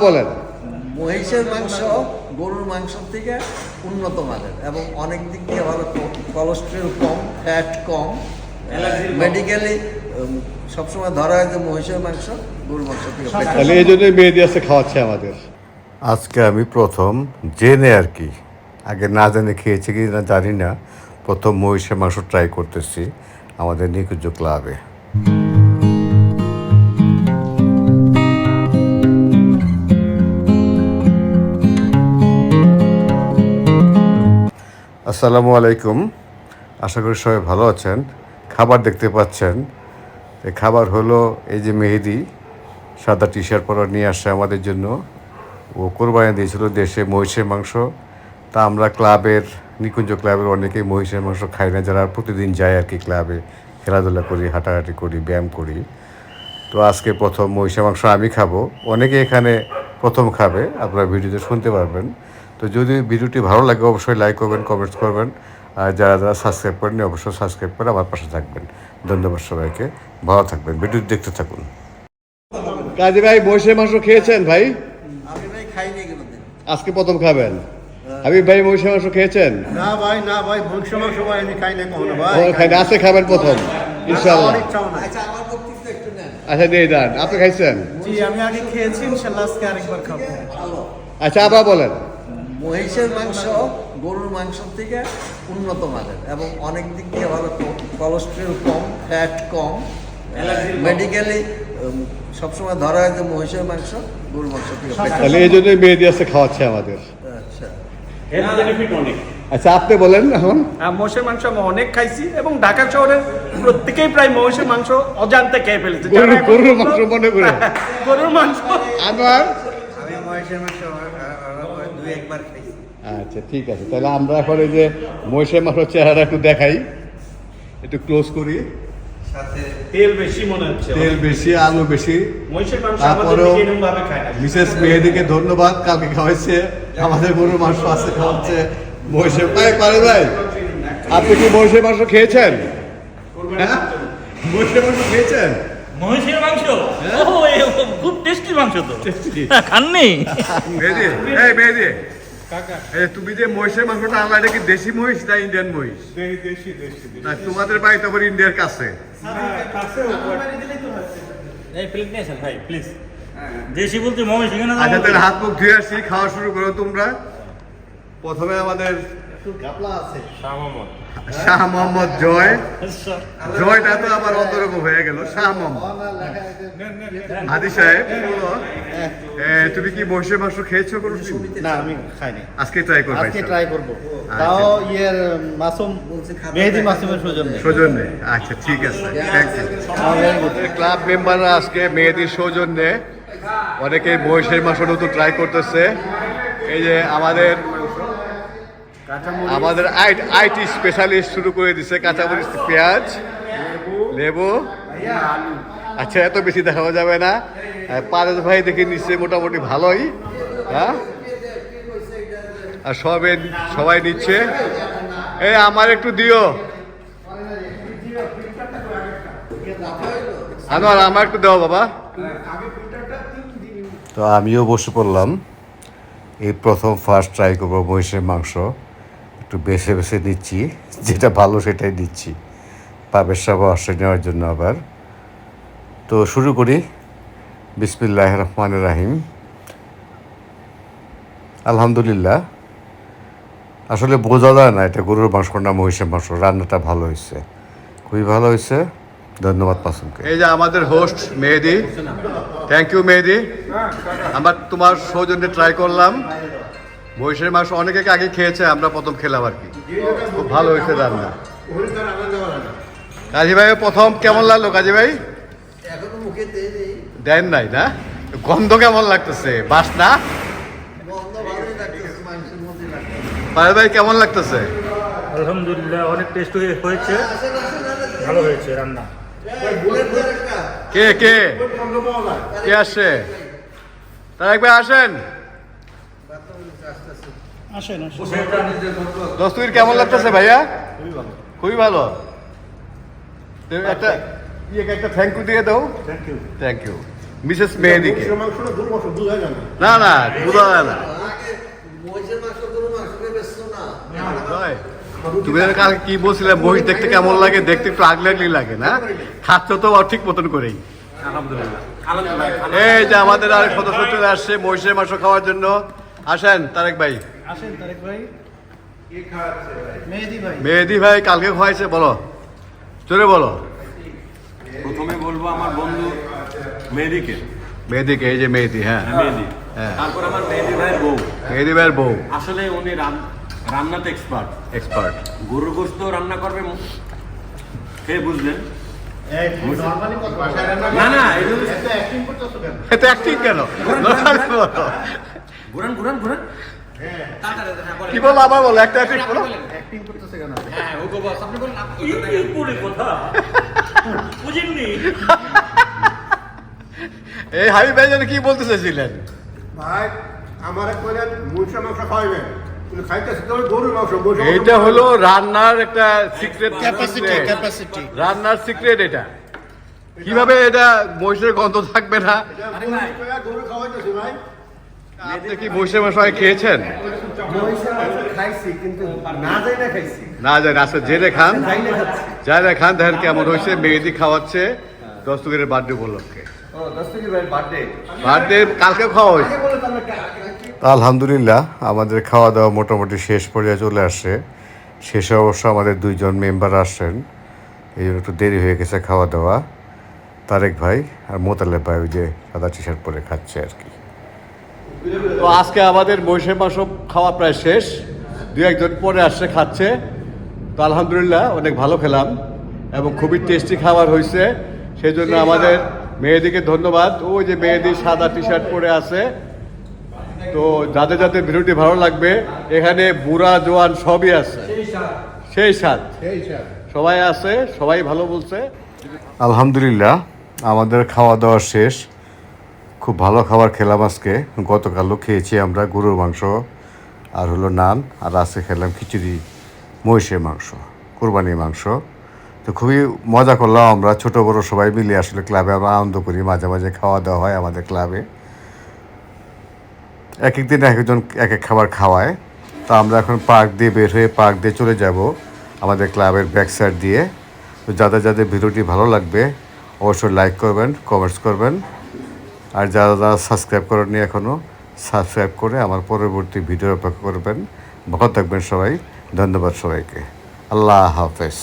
বলেন। মহিষের মাংস গরুর মাংস থেকে উন্নত মানের এবং অনেক দিক দিয়ে ভালো, কোলেস্ট্রল কম, ফ্যাট কম, মেডিকেলি সবসময় ধরা হয় যে মহিষের মাংস গরুর মাংস থেকে। তাহলে এই জন্যই মেহেদি আছে খাওয়াচ্ছে আমাদের। আজকে আমি প্রথম জেনে আর কি, আগে না জেনে খেয়েছি কি না জানি না, প্রথম মহিষের মাংস ট্রাই করতেছি আমাদের নিকুঞ্জ ক্লাবে। আসসালামু আলাইকুম, আশা করি সবাই ভালো আছেন। খাবার দেখতে পাচ্ছেন, এই খাবার হলো এই যে মেহেদি সাদা টি শার্ট পরা নিয়ে আসছে আমাদের জন্য। ও কোরবানি দিয়েছিল দেশে মহিষের মাংস। তা আমরা ক্লাবের, নিকুঞ্জ ক্লাবের অনেকেই মহিষের মাংস খাই না, যারা প্রতিদিন যায় আর কি ক্লাবে, খেলাধুলা করি, হাঁটাহাঁটি করি, ব্যায়াম করি। তো আজকে প্রথম মহিষের মাংস আমি খাবো, অনেকে এখানে প্রথম খাবে, আপনারা ভিডিওতে শুনতে পারবেন। তো যদি ভিডিওটি ভালো লাগে অবশ্যই লাইক করবেন, কমেন্টস করবেন, আর যারা যারা সাবস্ক্রাইব করেননি অবশ্যই সাবস্ক্রাইব করে আমার পাশে থাকবেন। ধন্যবাদ সবাইকে, ভালো থাকবেন, ভিডিওটি দেখতে থাকুন। কাজী ভাই মহিষের মাংস খেয়েছেন ভাই? আমি ভাই খাইনি কোনোদিন। আজকে প্রথম খাবেন? হাবিব ভাই মহিষের মাংস খেয়েছেন? না ভাই মহিষের মাংস ভাই আমি খাই না কখনো ভাই। খাইনি, আজকে খাবেন প্রথম ইনশাআল্লাহ। আচ্ছা, আমার বক্তব্য একটু নেন। আচ্ছা দিয়ে দেন, আপনি খাইছেন? জি আমি আগে খেয়েছি, ইনশাআল্লাহ আজকে আরেকবার খাবো। ভালো। আচ্ছা আবার বলেন। মহিষের মাংস গরুর মাংস থেকে উন্নত মানের এবং অনেক দিক দিয়ে ভালো, কোলেস্ট্রল কম, ফ্যাট কম, মেডিকেলি সবসময় ধরা হয় যে মহিষের মাংস গরুর মাংস থেকে। তাহলে এই জন্যই মেহেদি আছে খাওয়াচ্ছে আমাদের। আচ্ছা, হেলথ বেনিফিট অনেক। আচ্ছা আপনি বলেন এখন। মহিষের মাংস আমি অনেক খাইছি এবং ঢাকা শহরের প্রত্যেকেই প্রায় মহিষের মাংস অজান্তে খেয়ে ফেলেছে। গরুর মাংস মনে করে। গরুর মাংস আনোয়ার? আমি মহিষের মাংস দুই একবার খাইছি। আচ্ছা ঠিক আছে, তাহলে আমরা এখন এই যে মহিষের মাংস চেহারা একটু দেখাই, একটু ক্লোজ করি। সাথে তেল বেশি মনে হচ্ছে, তেল বেশি, আলু বেশি। মহিষের মাংস তারপরেও আমাদের এরকম ভাবে খায় না। মিসেস মেহেদিকে ধন্যবাদ, কালকে খাওয়াইছে আমাদের গরুর মাংস আছে, খাওয়াচ্ছে মহিষের। ভাই পারে ভাই, আপনি কি মহিষের মাংস খেয়েছেন? হ্যাঁ মহিষের মাংস খেয়েছেন? মহিষের মাংস ও খুব টেস্টি মাংস তো খাননি? মেহেদি, এই মেহেদি, এই তুমি যে মহিষের মাংসটা আনলা, এটা কি দেশি মহিষ না ইন্ডিয়ান মহিষ? না, তোমাদের বাড়ি তো আবার ইন্ডিয়ার কাছে। এই প্লেট নিয়ে আসেন ভাই প্লিজ। দেশি বলতে মহিষ এখানে আচ্ছা তাহলে হাত মুখ ধুয়ে আসি, খাওয়া শুরু করো তোমরা। প্রথমে আমাদের শাহ মোহাম্মদ জয়, জয়টা তো আবার অন্যরকম হয়ে গেল, শাহ মোহাম্মদ হাদি সাহেব বলো, তুমি কি মহিষের মাংস খেয়েছো কোনোদিন? না আমি খাইনি, আজকে ট্রাই করবে? আজকে ট্রাই করবো, তাও ইয়ের মাসুম মেহেদি মাসুমের সৌজন্যে। আচ্ছা ঠিক আছে, থ্যাংক ইউ। ক্লাব মেম্বাররা আজকে মেহেদির সৌজন্যে অনেকেই মহিষের মাংস নতুন ট্রাই করতেছে। এই যে আমাদের আইটি স্পেশালিস্ট শুরু করে দিছে, কাঁচামরিচ, পেঁয়াজ, লেবু। আচ্ছা এত বেশি দেখানো যাবে না। পারেশ ভাই দেখে নিচ্ছে মোটামুটি ভালোই, হ্যাঁ, আর সবাই নিচ্ছে। এই আমার একটু দিও, আনোয়ার আমার একটু দাও বাবা। তো আমিও বসে পড়লাম, এই প্রথম ফার্স্ট ট্রাই করবো মহিষের মাংস। একটু বেছে বেছে নিচ্ছি, যেটা ভালো সেটাই নিচ্ছি, পাবের সাবা আসে নেওয়ার জন্য আবার। তো শুরু করি, বিসমিল্লাহির রহমানির রহিম। আলহামদুলিল্লাহ, আসলে বোঝা যায় না এটা গরুর মাংস না মহিষের মাংস। রান্নাটা ভালো হয়েছে, খুবই ভালো হয়েছে, ধন্যবাদ মাসুমকে। এই যে আমাদের হোস্ট মেহেদি, থ্যাংক ইউ মেহেদি। আমরা তোমার সৌজন্যে ট্রাই করলাম মহিষের মাংস, অনেকে আগে খেয়েছে, আমরা প্রথম খেলাম আর কি, খুব ভালো হয়েছে রান্না। কাজী ভাই প্রথম কেমন লাগলো? কাজী ভাই এখনো মুখে দেন নাই না, গন্ধ কেমন লাগতেছে? বাসনা গন্ধ ভালোই লাগতেছে, মাংসের মধ্যে লাগতেছে। পায়েল ভাই কেমন লাগতেছে? আলহামদুলিল্লাহ অনেক টেস্ট হয়েছে, ভালো হয়েছে রান্না। কে কে কে আসছে? তারা একবার আসেন। দস্তুর কেমন লাগতেছে ভাইয়া? খুবই ভালো। একটা থ্যাংক ইউ দিয়ে দাও। Thank you. মিসেস মেহেদিকে। মাংসটা গরু মাংস দুধ হয় না না না বোঝা যায় না। আগে মহিষের মাংস গরুর মাংসকে বেচতো না। জয়, তুমি যেন কালকে কি বলছিলে মহিষ দেখতে কেমন লাগে? দেখতে একটু আগলি লাগে না? খাচ্ছ তো ঠিক মতন করেই। এই যে আমাদের আরেক সদস্য চলে আসছে মহিষের মাংস খাওয়ার জন্য। আসেন তারেক ভাই। আসেন তারেক ভাই মেহেদি ভাই মেহেদি ভাই কালকে খাওয়াইছে, বলো চলে বলো। প্রথমে বলবো আমার বন্ধু মেহেদিকে, মেহেদিকে, এই যে মেহেদি, হ্যাঁ মেহেদি। হ্যাঁ। তারপর আমার মেহেদি ভাইয়ের বউ, মেহেদি ভাইয়ের বউ আসলে উনি রান্নাতে এক্সপার্ট। এক্সপার্ট। গরুর গোশত রান্না করবে খেয়ে বুঝলেন। নরমালি কত না না অ্যাক্টিং করতেছো কেন? এত অ্যাক্টিং কেন? ঘুরান ঘুরান ঘুরান। কি বলো আবার বলো, একটা অ্যাক্টিং বলো। অ্যাক্টিং করতেছো কেন? এই করে কথা বুঝেননি? এই হাবিব ভাই যেন কি বলতে চাইছিলেন? ভাই আমার করে মুরগির মাংস খাওয়াবেন, কিন্তু খাইতেছে তো গরুর মাংস। এইটা হলো রান্নার একটা সিক্রেট, ক্যাপাসিটি রান্নার সিক্রেট এটা। কিভাবে এটা মহিষের গন্ধ থাকবে না? গরু খাওয়াইতেছে ভাই। আপনি কি মহিষের মাংস আগে খেয়েছেন? মহিষের মাংস খাইছি, কিন্তু না যাই না খাইছি। না জানি, আসলে জেনে খান, যাই না খাচ্ছি। যারা খান দেখেন কেমন হয়েছে। মেহেদি খাওয়াচ্ছে দস্তগিরের বার্থডে উপলক্ষে। বার্থডে কালকে খাওয়া হয়েছে। আলহামদুলিল্লাহ আমাদের খাওয়া দাওয়া মোটামুটি শেষ পর্যায়ে চলে আসছে। শেষে অবশ্য আমাদের 2 জন মেম্বার আসছেন, এই জন্য একটু দেরি হয়ে গেছে খাওয়া দাওয়া। তারেক ভাই আর মোতালেব ভাই ওই যে সাদা টি শার্ট পরে খাচ্ছে আর কি। তো আজকে আমাদের মহিষের মাংস খাওয়া প্রায় শেষ, 2-1 জন পরে আসছে খাচ্ছে। তো আলহামদুলিল্লাহ অনেক ভালো খেলাম এবং খুবই টেস্টি খাবার হয়েছে। সেই জন্য আমাদের মেহেদিকে ধন্যবাদ। ওই যে মেহেদি সাদা টি শার্ট পরে আছে। তো যাদের যাদের ভিডিওটি ভালো লাগবে, এখানে বুড়া জোয়ান সবই আছে, সেই সাথ সবাই আছে, সবাই ভালো বলছে। আলহামদুলিল্লাহ আমাদের খাওয়া দাওয়া শেষ, খুব ভালো খাবার খেলাম আজকে। গতকালও খেয়েছি আমরা গরুর মাংস আর হলো নান, আর আজকে খেলাম খিচুড়ি, মহিষের মাংস, কোরবানির মাংস। তো খুবই মজা করলাম আমরা, ছোট বড় সবাই মিলে। আসলে ক্লাবে আমরা আনন্দ করি, মাঝে মাঝে খাওয়া দাওয়া হয় আমাদের ক্লাবে। এক এক দিন এক একজন এক এক খাবার খাওয়ায়। তো আমরা এখন পার্ক দিয়ে বের হয়ে পার্ক দিয়ে চলে যাব আমাদের ক্লাবের ব্যাক সাইড দিয়ে। তো যাদের যাদের ভিডিওটি ভালো লাগবে অবশ্যই লাইক করবেন, কমেন্টস করবেন, আর যারা যারা সাবস্ক্রাইব করেননি এখনও সাবস্ক্রাইব করে আমার পরবর্তী ভিডিও অপেক্ষা করবেন। ভালো থাকবেন সবাই, ধন্যবাদ সবাইকে, আল্লাহ হাফেজ।